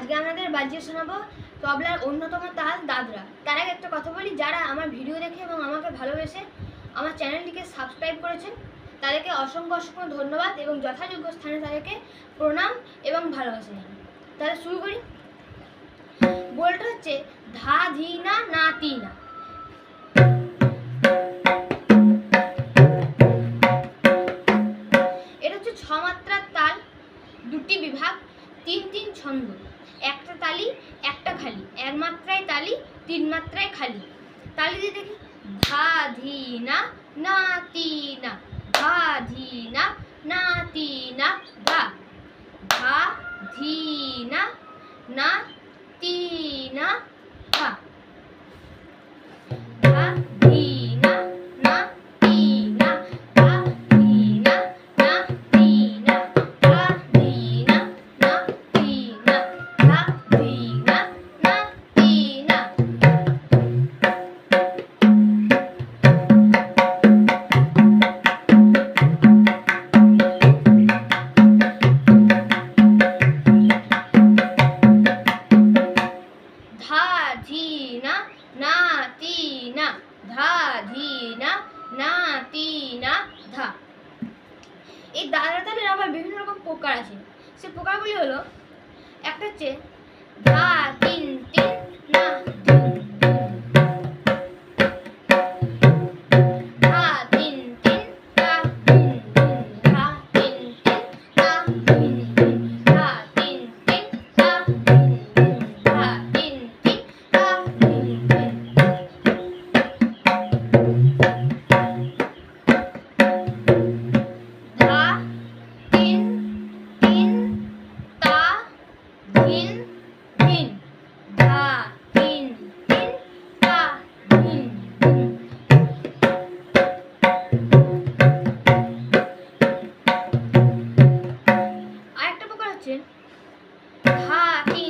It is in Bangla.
আজকে আমাদের বাজিয়ে শোনাবো তবলার অন্যতম তাল দাদরা। তার আগে একটা কথা বলি, যারা আমার ভিডিও দেখে এবং আমাকে ভালোবেসে আমার চ্যানেলটিকে সাবস্ক্রাইব করেছেন তাদেরকে অসংখ্য অসংখ্য ধন্যবাদ এবং যথাযোগ্য স্থানে তাদেরকে প্রণাম এবং ভালোবাসা জানাই। তাহলে শুরু করি। বলটা হচ্ছে ধা ধি না না তি না। এটা হচ্ছে 6 মাত্রার তাল, দুটি বিভাগ, 3 ছন্দ, একটা তালি একটা খালি, 1 মাত্রায় তালি 3 মাত্রায় খালি। তালি দিয়ে দেখি। ধা ধি না না তি না, ধা ধি না না তি না, ধা ধা ধি না না তি না, ধা ধা ধি না না তি না, ধা ধি না না তি না, ধা ধি না না তি না, ধা ধি না না তি না। ধা ধি না না তি না, ধা ধি না না তি না, ধা। এই দাদরা তালের আবার বিভিন্ন রকম প্রকার আছে। সে প্রকারগুলি হলো, একটা হচ্ছে ধা তিন তিন না তিন, ধা তিন তিন না তিন, ধা তিন তিন না তিন, ধা তিন তিন না তিন, ধা তিন তিন না তিন। ধা তিন তিন তা ধিন ধিন, ধা তিন তিন তা ধিন ধিন। আরেকটা প্রকার হচ্ছে ধা তিন